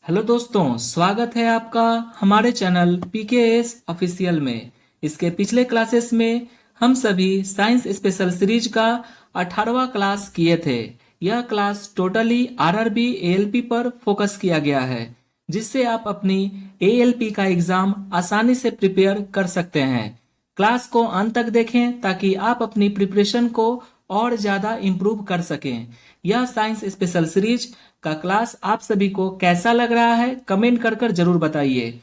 Hello दोस्तों, स्वागत है आपका हमारे चैनल PKS ऑफिशियल में। इसके पिछले क्लासेस में हम सभी साइंस स्पेशल सीरीज का 18वां क्लास किए थे। यह क्लास टोटली RRB ALP पर फोकस किया गया है, जिससे आप अपनी ALP का एग्जाम आसानी से प्रिपेयर कर सकते हैं। क्लास को अंत तक देखें ताकि आप अपनी प्रिपरेशन को और ज़्यादा इम्प्रूव कर सकें। यह साइंस स्पेशल सीरीज का क्लास आप सभी को कैसा लग रहा है, कमेंट कर कर जरूर बताइए।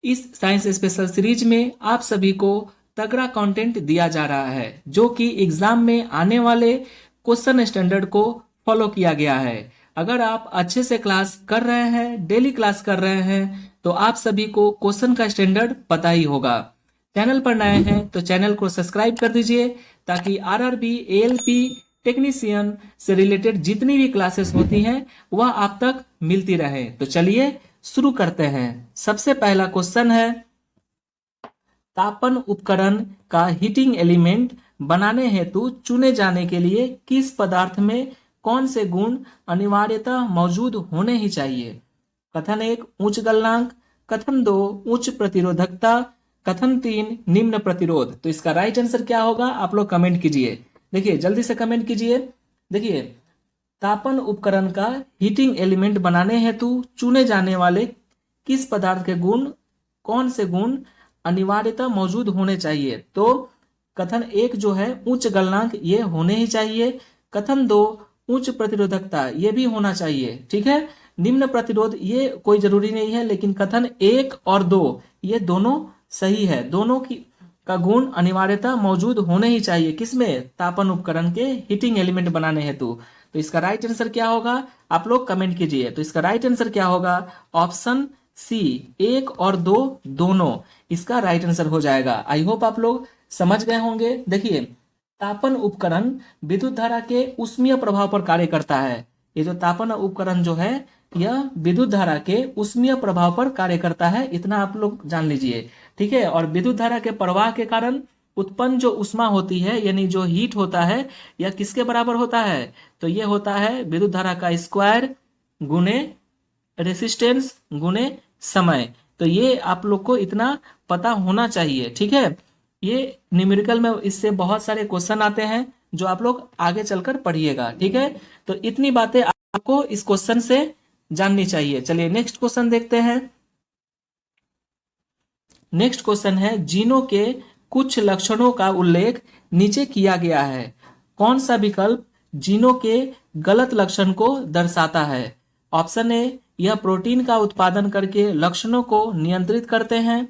इस साइंस स्पेशल सीरीज में आप सभी को तगड़ा कंटेंट दिया जा रहा है, जो कि एग्जाम में आने वाले क्वेश्चन स्टैंडर्ड को फॉलो किया गया है। अगर आप अच्छे से क्लास कर रहे हैं, डेली क्लास कर रहे हैं, तो आप सभी को क्वेश्चन का स्टैंडर्ड पता ही होगा। चैनल पर नए हैं तो चैनल को सब्सक्राइब कर दीजिए, ताकि RRB ALP टेक्नीशियन से रिलेटेड जितनी भी क्लासेस होती हैं वह आप तक मिलती रहे। तो चलिए शुरू करते हैं। सबसे पहला क्वेश्चन है, तापन उपकरण का हीटिंग एलिमेंट बनाने हेतु चुने जाने के लिए किस पदार्थ में कौन से गुण अनिवार्यतः मौजूद होने ही चाहिए? कथन 1 उच्च गलनांक, कथन 2 उच्च प्रतिरोधकता, कथन 3 निम्न प्रतिरोध। तो इसका राइट आंसर क्या होगा, आप लोग कमेंट कीजिए। देखिए जल्दी से कमेंट कीजिए। देखिए, तापन उपकरण का हीटिंग एलिमेंट बनाने हेतु चुने जाने वाले किस पदार्थ के गुण, कौन से गुण अनिवार्यतः मौजूद होने चाहिए? तो कथन 1 जो है उच्च गलनांक, ये होने ही चाहिए। कथन 2 उच्च प्रतिरोधकता, ये भी होना चाहिए। ठीक है। निम्न प्रतिरोध ये कोई जरूरी नहीं है, लेकिन कथन 1 और 2 ये दोनों सही है। दोनों की का गुण अनिवार्यतः मौजूद होने ही चाहिए, किसमें? तापन उपकरण के हीटिंग एलिमेंट बनाने हेतु। तो इसका राइट आंसर क्या होगा, आप लोग कमेंट कीजिए। तो इसका राइट आंसर क्या होगा? ऑप्शन सी, 1 और 2 दोनों इसका राइट आंसर हो जाएगा। आई होप आप लोग समझ गए होंगे। देखिए, तापन उपकरण विद्युत धारा के ऊष्मीय प्रभाव पर कार्य करता है। ये जो तापन उपकरण जो है, यह विद्युत धारा के ऊष्मीय प्रभाव पर कार्य करता है, इतना आप लोग जान लीजिए। ठीक है। और विद्युत धारा के प्रवाह के कारण उत्पन्न जो ऊष्मा होती है, यानी जो हीट होता है, यह किसके बराबर होता है? तो यह होता है विद्युत धारा का स्क्वायर गुने रेसिस्टेंस गुने समय। तो ये आप लोग को इतना पता होना चाहिए। ठीक है। ये न्यूमेरिकल में इससे बहुत सारे क्वेश्चन आते हैं, जो आप लोग आगे चलकर पढ़िएगा। ठीक है। तो इतनी बातें आपको इस क्वेश्चन से जाननी चाहिए। चलिए नेक्स्ट क्वेश्चन देखते हैं। नेक्स्ट क्वेश्चन है, जीनों के कुछ लक्षणों का उल्लेख नीचे किया गया है। कौन सा विकल्प जीनों के गलत लक्षण को दर्शाता है? ऑप्शन ए, यह प्रोटीन का उत्पादन करके लक्षणों को नियंत्रित करते हैं।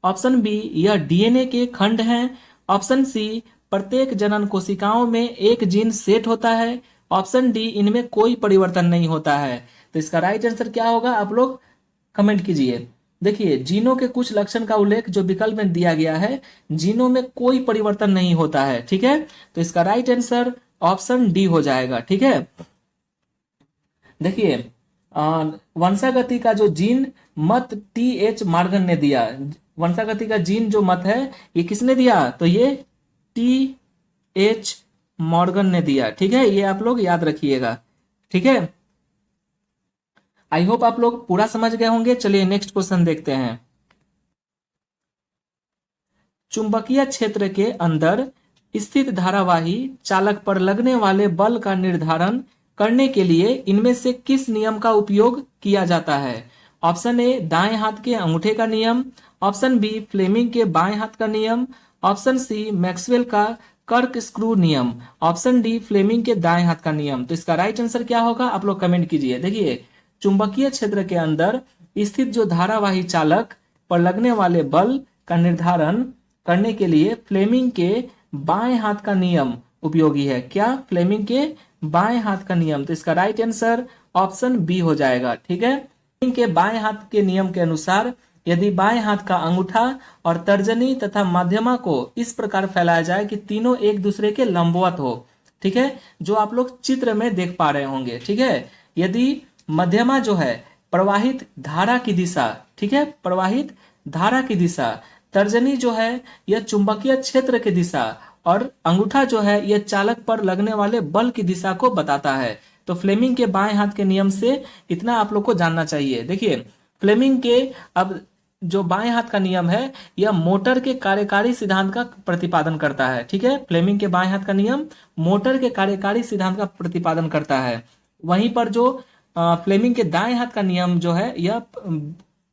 ऑप्शन बी, यह DNA के खंड हैं। ऑप्शन सी, प्रत्येक जनन कोशिकाओं में एक जीन सेट होता है। ऑप्शन डी, इनमें कोई परिवर्तन नहीं होता है। तो इसका राइट आंसर क्या होगा, आप लोग कमेंट कीजिए। देखिए, जीनों के कुछ लक्षण का उल्लेख जो विकल्प में दिया गया है, जीनों में कोई परिवर्तन नहीं होता है। ठीक है। तो इसका राइट आंसर ऑप्शन डी हो जाएगा। ठीक है। देखिए, वंशागति का जो जीन मत TH मॉर्गन ने दिया, वंशागति का जीन जो मत है, ये किसने दिया? तो ये TH मॉर्गन ने दिया। ठीक है। ये आप लोग याद रखिएगा। ठीक है। आई होप आप लोग पूरा समझ गए होंगे। चलिए नेक्स्ट क्वेश्चन देखते हैं। चुंबकीय क्षेत्र के अंदर स्थित धारावाही चालक पर लगने वाले बल का निर्धारण करने के लिए इनमें से किस नियम का उपयोग किया जाता है? ऑप्शन ए, दाएं हाथ के अंगूठे का नियम। ऑप्शन बी, फ्लेमिंग के बाएं हाथ का नियम। ऑप्शन सी, मैक्सवेल का कर्क स्क्रू नियम। ऑप्शन डी, फ्लेमिंग के दाएं हाथ का नियम। तो इसका राइट आंसर क्या होगा, आप लोग कमेंट कीजिए। देखिए, चुंबकीय क्षेत्र के अंदर स्थित जो धारावाही चालक पर लगने वाले बल का निर्धारण करने के लिए फ्लेमिंग के बाएं हाथ का नियम उपयोगी है। क्या? फ्लेमिंग के बाएं हाथ का नियम। तो इसका राइट आंसर ऑप्शन बी हो जाएगा। ठीक है। फ्लेमिंग के बाएं हाथ के नियम के अनुसार, यदि बाएं हाथ का अंगूठा और तर्जनी तथा मध्यमा को इस प्रकार फैलाया जाए कि तीनों एक दूसरे के लंबवत हो। ठीक है। जो आप लोग चित्र में देख पा रहे होंगे। ठीक है। यदि मध्यमा जो है प्रवाहित धारा की दिशा, ठीक है, प्रवाहित धारा की दिशा, तर्जनी जो है यह चुंबकीय क्षेत्र की दिशा, और अंगूठा जो है यह चालक पर लगने वाले बल की दिशा को बताता है। तो फ्लेमिंग के बाएं हाथ के नियम से इतना आप लोग को जानना चाहिए। देखिए फ्लेमिंग के अब जो बाएं हाथ का नियम है यह मोटर के कार्यकारी सिद्धांत का प्रतिपादन करता है। ठीक है, फ्लेमिंग के बाएं हाथ का नियम मोटर के कार्यकारी सिद्धांत का प्रतिपादन करता है। वहीं पर जो फ्लेमिंग के दाएं हाथ का नियम जो है यह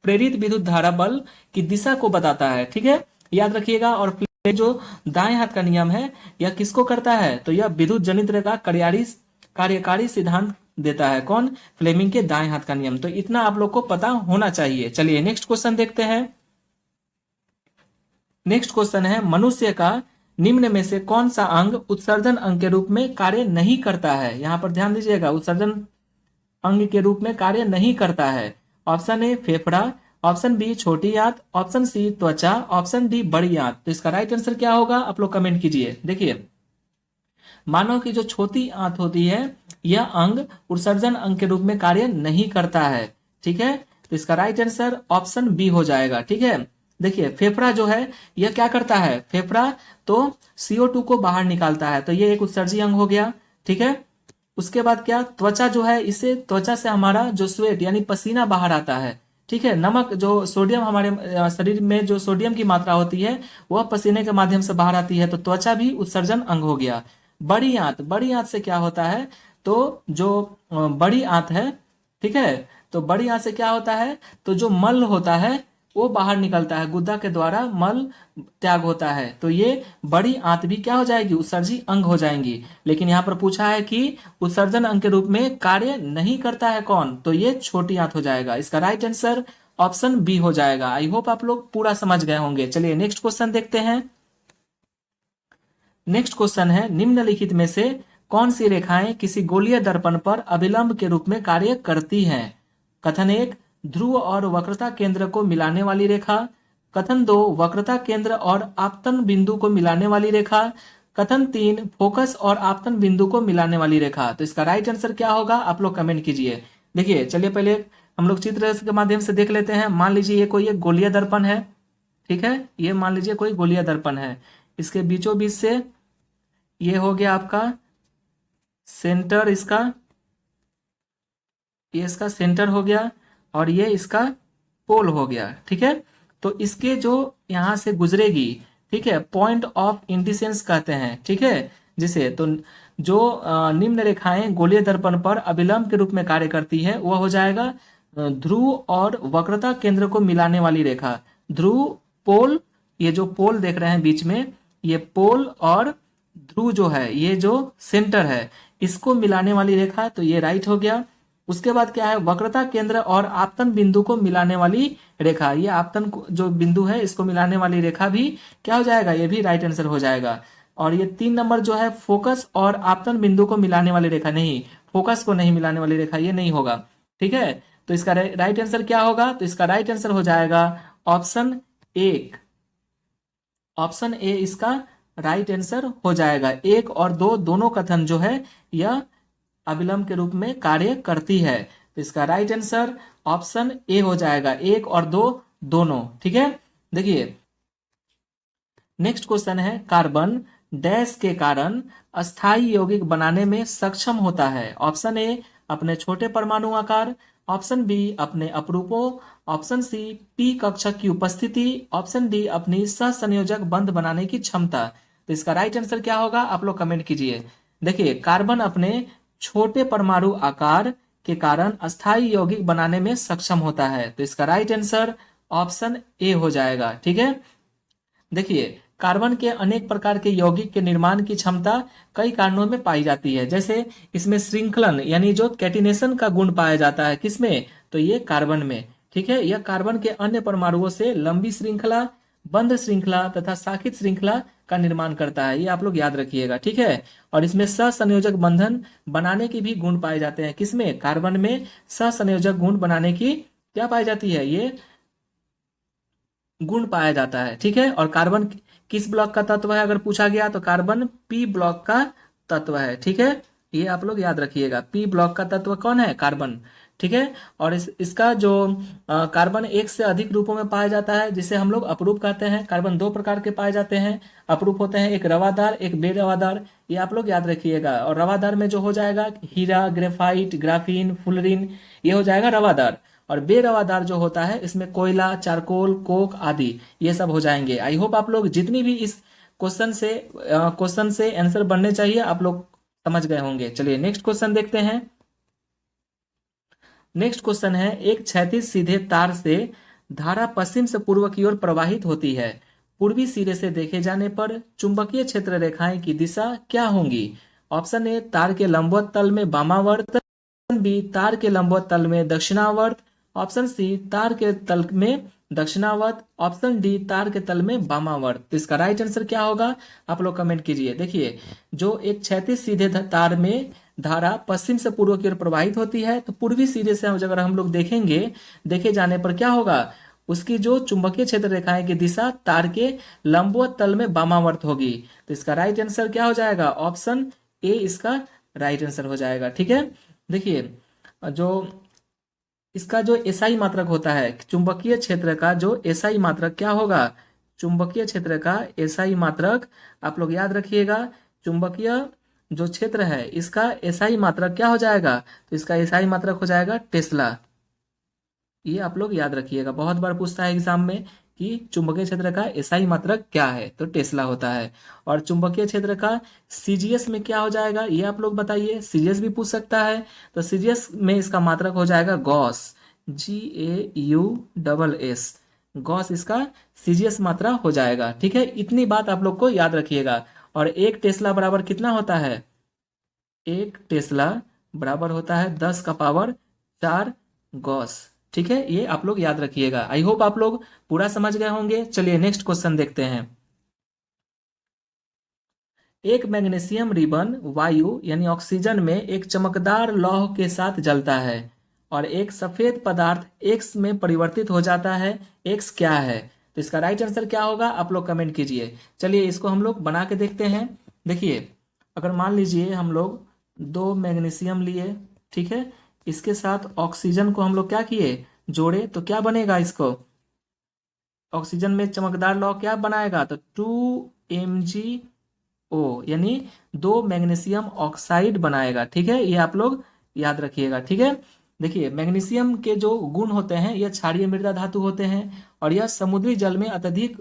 प्रेरित विद्युत धारा बल की दिशा को बताता है। ठीक है, याद रखिएगा। और जो दाएं हाथ का नियम है यह किसको करता है, तो यह विद्युत जनित्र का कार्यकारी सिद्धांत देता है। कौन? फ्लेमिंग के दाएं हाथ का नियम। तो इतना आप लोग को पता होना चाहिए। चलिए नेक्स्ट क्वेश्चन देखते हैं। नेक्स्ट क्वेश्चन है, मनुष्य का निम्न में से कौन सा अंग उत्सर्जन अंग के रूप में कार्य नहीं करता है? यहां पर ध्यान दीजिएगा, उत्सर्जन अंग के रूप में कार्य नहीं करता है। ऑप्शन ए फेफड़ा, ऑप्शन बी छोटी आंत, ऑप्शन सी त्वचा, ऑप्शन डी बड़ी आंत। तो इसका राइट आंसर क्या होगा आप लोग कमेंट कीजिए। देखिए मानव की जो छोटी आंत होती है यह अंग उत्सर्जन अंग के रूप में कार्य नहीं करता है। ठीक है, तो इसका राइट आंसर ऑप्शन बी हो जाएगा। ठीक है, देखिए फेफड़ा जो है यह क्या करता है, फेफड़ा तो CO2 को बाहर निकालता है, तो ये एक उत्सर्जी अंग हो गया। ठीक है, उसके बाद क्या, त्वचा जो है, इसे त्वचा से हमारा जो स्वेट यानी पसीना बाहर आता है। ठीक है, नमक जो सोडियम हमारे शरीर में जो सोडियम की मात्रा होती है वह पसीने के माध्यम से बाहर आती है, तो त्वचा भी उत्सर्जन अंग हो गया। बड़ी आंत, बड़ी आंत से क्या होता है, तो जो बड़ी आंत है, ठीक है, तो बड़ी आंत से क्या होता है, तो जो मल होता है वो बाहर निकलता है, गुदा के द्वारा मल त्याग होता है, तो ये बड़ी आंत भी क्या हो जाएगी, उत्सर्जी अंग हो जाएंगी। लेकिन यहाँ पर पूछा है कि उत्सर्जन अंग के रूप में कार्य नहीं करता है कौन, तो ये छोटी आंत हो जाएगा। इसका राइट आंसर ऑप्शन बी हो जाएगा। आई होप आप लोग पूरा समझ गए होंगे। चलिए नेक्स्ट क्वेश्चन देखते हैं। नेक्स्ट क्वेश्चन है, निम्नलिखित में से कौन सी रेखाएं किसी गोलीय दर्पण पर अभिलंब के रूप में कार्य करती हैं? कथन 1, ध्रुव और वक्रता केंद्र को मिलाने वाली रेखा। कथन 2, वक्रता केंद्र और आपतन बिंदु को मिलाने वाली रेखा। कथन 3, फोकस और आपतन बिंदु को मिलाने वाली रेखा। तो इसका राइट आंसर क्या होगा आप लोग कमेंट कीजिए। देखिए चलिए पहले हम लोग चित्र के माध्यम से देख लेते हैं। मान लीजिए ये कोई एक गोलीय दर्पण है। ठीक है, ये मान लीजिए कोई गोलीय दर्पण है, इसके बीचों बीच से ये हो गया आपका सेंटर, इसका ये इसका सेंटर हो गया और ये इसका पोल हो गया। ठीक है, तो इसके जो यहां से गुजरेगी, ठीक है, पॉइंट ऑफ इंडिसेंस कहते हैं। ठीक है, जिसे तो जो निम्न रेखाएं गोलीय दर्पण पर अभिलंब के रूप में कार्य करती है वह हो जाएगा ध्रुव और वक्रता केंद्र को मिलाने वाली रेखा। ध्रुव, पोल, ये जो पोल देख रहे हैं बीच में, ये पोल और ध्रुव जो है ये जो सेंटर है इसको मिलाने वाली रेखा, तो ये राइट हो गया। उसके बाद क्या है, वक्रता केंद्र और आपतन बिंदु को मिलाने वाली रेखा, ये आपतन जो बिंदु है इसको मिलाने वाली रेखा भी क्या हो जाएगा, ये भी राइट आंसर हो जाएगा। और ये 3 नंबर जो है फोकस और आपतन बिंदु को मिलाने वाली रेखा, नहीं, फोकस को नहीं मिलाने वाली रेखा, ये नहीं होगा। ठीक है, तो इसका राइट आंसर क्या होगा, तो इसका राइट आंसर हो जाएगा ऑप्शन 1। ऑप्शन ए इसका राइट आंसर हो जाएगा। 1 और 2 दोनों कथन जो है यह अभिलंब के रूप में कार्य करती है, तो इसका राइट आंसर ऑप्शन ए हो जाएगा। 1 और 2 दोनों। ठीक है, देखिए नेक्स्ट क्वेश्चन है, कार्बन डैश के कारण अस्थाई यौगिक बनाने में सक्षम होता है? ऑप्शन ए अपने छोटे परमाणु आकार, ऑप्शन बी अपने अपरूपों, ऑप्शन सी पी कक्षक की उपस्थिति, ऑप्शन डी अपनी सहसंयोजक बंध बनाने की क्षमता। तो इसका राइट आंसर क्या होगा आप लोग कमेंट कीजिए। देखिए कार्बन अपने छोटे परमाणु आकार के कारण अस्थाई यौगिक बनाने में सक्षम होता है, तो इसका राइट आंसर ऑप्शन ए हो जाएगा। ठीक है, देखिए कार्बन के अनेक प्रकार के यौगिक के निर्माण की क्षमता कई कारणों में पाई जाती है, जैसे इसमें श्रृंखलन यानी जो कैटिनेशन का गुण पाया जाता है, किसमें, तो ये कार्बन में। ठीक है, यह कार्बन के अन्य परमाणुओं से लंबी श्रृंखला, बंध श्रृंखला तथा शाखित श्रृंखला का निर्माण करता है, ये आप लोग याद रखिएगा। ठीक है, और इसमें सहसंयोजक बंधन बनाने की भी गुण पाए जाते हैं, किसमें, कार्बन में सहसंयोजक गुण बनाने की क्या पाई जाती है, ये गुण पाया जाता है। ठीक है, और कार्बन किस ब्लॉक का तत्व है अगर पूछा गया तो कार्बन पी ब्लॉक का तत्व है। ठीक है, ये आप लोग याद रखिएगा, पी ब्लॉक का तत्व कौन है, कार्बन। ठीक है। और इसका जो कार्बन एक से अधिक रूपों में पाया जाता है जिसे हम लोग अपरूप कहते हैं। कार्बन दो प्रकार के पाए जाते हैं, अपरूप होते हैं, एक रवादार एक बेरवादार। ये आप लोग याद रखिएगा। और रवादार में जो हो जाएगा हीरा, ग्रेफाइट, ग्राफीन, फुलरिन, ये हो जाएगा रवादार। और बेरवादार जो होता है इसमें कोयला, चारकोल, कोक आदि ये सब हो जाएंगे। आई होप आप लोग जितनी भी इस क्वेश्चन से आंसर बनने चाहिए आप लोग समझ गए होंगे। चलिए नेक्स्ट क्वेश्चन देखते हैं। नेक्स्ट क्वेश्चन है, एक क्षैतिज सीधे तार से धारा पश्चिम से पूर्व की ओर प्रवाहित होती है। पूर्वी सिरे से देखे जाने पर चुंबकीय क्षेत्र रेखाएं की दिशा क्या होंगी? ऑप्शन ए तार के लंबवत तल में वामावर्त, बी तार के लंबवत तल में दक्षिणावर्त, ऑप्शन सी तार के तल में दक्षिणावर्त, ऑप्शन डी तार के तल में वामावर्त। तो इसका राइट आंसर क्या होगा आप लोग कमेंट कीजिए। देखिए, जो एक क्षैतिज सीधे तार में धारा पश्चिम से पूर्व की ओर प्रवाहित होती है तो पूर्वी सिरे से अगर हम लोग देखेंगे, देखे जाने पर क्या होगा, उसकी जो चुंबकीय क्षेत्र रेखाएं की दिशा तार के लंबवत तल में वामावर्त होगी। तो इसका राइट आंसर क्या हो जाएगा? ऑप्शन ए इसका राइट आंसर हो जाएगा। ठीक है। देखिए, जो इसका जो एसआई मात्रक होता है, चुंबकीय क्षेत्र का जो एसआई मात्रक क्या होगा? चुंबकीय क्षेत्र का एसआई मात्रक आप लोग याद रखिएगा। चुंबकीय जो क्षेत्र है इसका एसआई मात्रक क्या हो जाएगा? तो इसका एसआई मात्रक हो जाएगा टेस्ला। ये आप लोग याद रखिएगा, बहुत बार पूछता है एग्जाम में कि चुंबकीय क्षेत्र का एसआई मात्रक क्या है, तो टेस्ला होता है। और चुंबकीय क्षेत्र का सीजीएस में क्या हो जाएगा ये आप लोग बताइए। सीजीएस भी पूछ सकता है, तो सीजीएस में इसका मात्रक हो जाएगा गॉस, GAUSS। गॉस इसका सीजीएस मात्रा हो जाएगा। ठीक है, इतनी बात आप लोग को याद रखिएगा। और एक टेस्ला बराबर कितना होता है? एक टेस्ला बराबर होता है 10⁴ गॉस। ठीक है, ये आप लोग याद रखिएगा। आई होप आप लोग पूरा समझ गए होंगे। चलिए नेक्स्ट क्वेश्चन देखते हैं। एक मैग्नीशियम रिबन वायु यानी ऑक्सीजन में एक चमकदार लौह के साथ जलता है और एक सफेद पदार्थ एक्स में परिवर्तित हो जाता है। एक्स क्या है? तो इसका राइट आंसर क्या होगा आप लोग कमेंट कीजिए। चलिए इसको हम लोग बना के देखते हैं। देखिए, अगर मान लीजिए हम लोग दो मैग्नीशियम लिए, ठीक है, इसके साथ ऑक्सीजन को हम लोग क्या किए? जोड़े, तो क्या बनेगा? इसको ऑक्सीजन में चमकदार लौह क्या बनाएगा? तो 2MgO यानी 2 मैग्नीशियम ऑक्साइड बनाएगा। ठीक है, ये आप लोग याद रखिएगा। ठीक है। देखिए, मैग्नीशियम के जो गुण होते हैं यह क्षारीय मृदा धातु होते हैं और यह समुद्री जल में अत्यधिक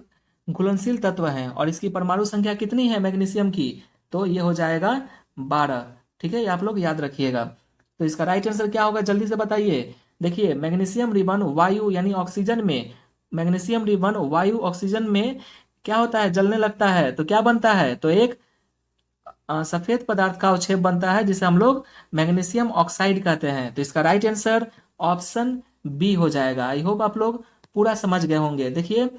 घुलनशील तत्व है। और इसकी परमाणु संख्या कितनी है मैग्नीशियम की? तो ये हो जाएगा 12। ठीक है, ये आप लोग याद रखिएगा। तो इसका राइट आंसर क्या होगा जल्दी से बताइए। देखिए, मैग्नीशियम रिबन वायु यानी ऑक्सीजन में, मैग्नीशियम रिबन वायु ऑक्सीजन में क्या होता है? जलने लगता है तो क्या बनता है? तो एक सफेद पदार्थ का अवक्षेप बनता है जिसे हम लोग मैग्नीशियम ऑक्साइड कहते हैं। तो इसका राइट आंसर ऑप्शन बी हो जाएगा। आई होप आप लोग पूरा समझ गए होंगे। देखिए,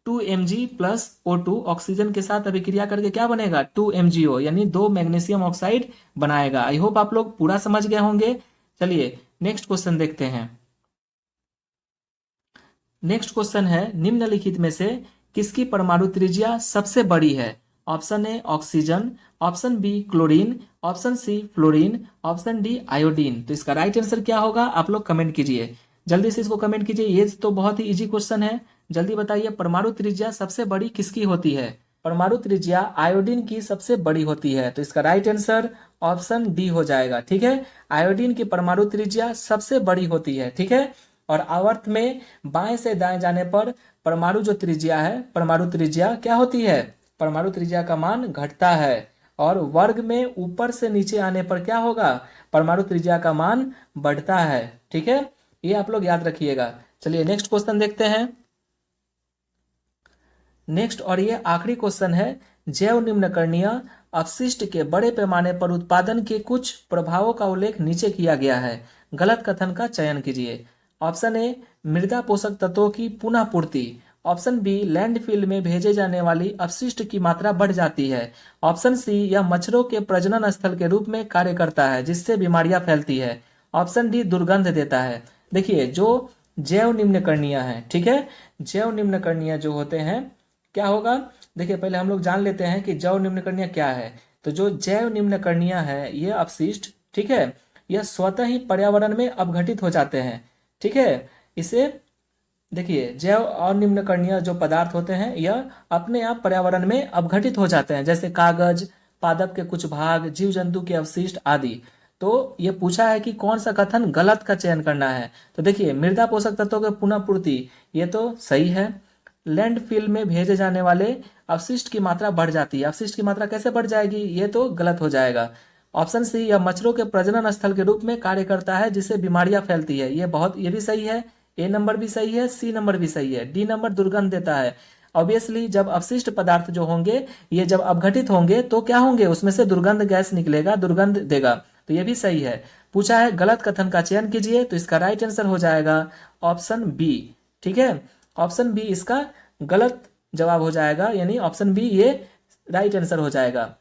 2Mg+O2 ऑक्सीजन के साथ अभिक्रिया करके क्या बनेगा? 2MgO यानी 2 मैग्नीशियम ऑक्साइड बनाएगा। आई होप आप लोग पूरा समझ गए होंगे। चलिए नेक्स्ट क्वेश्चन देखते हैं। नेक्स्ट क्वेश्चन है, निम्नलिखित में से किसकी परमाणु त्रिज्या सबसे बड़ी है? Option A oxygen, option B chlorine, option C fluorine, option D iodine. तो इसका राइट आंसर क्या होगा आप लोग कमेंट कीजिए। जल्दी से इसको कमेंट कीजिए, ये तो बहुत ही इजी क्वेश्चन है। जल्दी बताइए, परमाणु त्रिज्या सबसे बड़ी किसकी होती है? परमाणु त्रिज्या आयोडीन की सबसे बड़ी होती है। तो इसका राइट आंसर ऑप्शन डी हो जाएगा। ठीक है, आयोडीन की परमाणु त्रिज्या सबसे बड़ी होती है। ठीक है। और आवर्त में बाएं से दाएं जाने पर परमाणु जो त्रिज्या है, परमाणु त्रिज्या क्या होती है? परमाणु त्रिज्या का मान घटता है। और वर्ग में ऊपर से नीचे आने पर क्या होगा? परमाणु त्रिज्या का मान बढ़ता है। ठीक है, ये आप लोग याद रखिएगा। चलिए नेक्स्ट क्वेश्चन देखते हैं। नेक्स्ट और ये आखिरी क्वेश्चन है, जैव निम्नकरणीय अपशिष्ट के बड़े पैमाने पर उत्पादन के कुछ प्रभावों का उल्लेख नीचे किया गया है। गलत कथन का चयन कीजिए। ऑप्शन ए मृदा पोषक तत्वों की पुनः पूर्ति, ऑप्शन बी लैंडफिल में भेजे जाने वाली अपशिष्ट की मात्रा बढ़ जाती है, ऑप्शन सी यह मच्छरों के प्रजनन स्थल के रूप में कार्य करता है जिससे बीमारियां फैलती है, ऑप्शन डी दुर्गंध देता है। देखिए, जो जैव निम्नकरणीय है, ठीक है, जैव निम्नकरणीय जो होते हैं क्या होगा? देखिए, पहले हम लोग जान लेते हैं कि जैव निम्नकरणीय क्या है। तो जो जैव निम्नकरणीय है ये अपशिष्ट, ठीक है, यह स्वतः ही पर्यावरण में अपघटित हो जाते हैं। ठीक है, इसे देखिए, जैव और निम्नकणीय जो पदार्थ होते हैं यह अपने आप पर्यावरण में अपघटित हो जाते हैं, जैसे कागज, पादप के कुछ भाग, जीव जंतु के अवशिष्ट आदि। तो ये पूछा है कि कौन सा कथन गलत का चयन करना है। तो देखिए, मृदा पोषक तत्वों के पुनः पूर्ति, ये तो सही है। लैंडफिल में भेजे जाने वाले अवशिष्ट की मात्रा बढ़ जाती है। अवशिष्ट की मात्रा कैसे बढ़ जाएगी, ये तो गलत हो जाएगा। ऑप्शन सी, यह मच्छरों के प्रजनन स्थल के रूप में कार्य करता है जिससे बीमारियां फैलती है, ये भी सही है। ए नंबर भी सही है, सी नंबर भी सही है। डी नंबर दुर्गंध देता है। ऑब्वियसली जब अवशिष्ट पदार्थ जो होंगे ये जब अपघटित होंगे तो क्या होंगे, उसमें से दुर्गंध गैस निकलेगा, दुर्गंध देगा। तो ये भी सही है। पूछा है गलत कथन का चयन कीजिए, तो इसका राइट आंसर हो जाएगा ऑप्शन बी। ठीक है, ऑप्शन बी इसका गलत जवाब हो जाएगा, यानी ऑप्शन बी ये राइट आंसर हो जाएगा।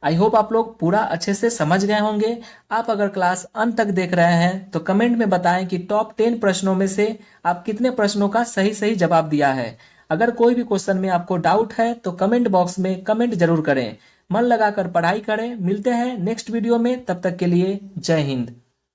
आई होप आप लोग पूरा अच्छे से समझ गए होंगे। आप अगर क्लास अंत तक देख रहे हैं तो कमेंट में बताएं कि टॉप 10 प्रश्नों में से आप कितने प्रश्नों का सही सही जवाब दिया है। अगर कोई भी क्वेश्चन में आपको डाउट है तो कमेंट बॉक्स में कमेंट जरूर करें। मन लगाकर पढ़ाई करें। मिलते हैं नेक्स्ट वीडियो में, तब तक के लिए जय हिंद।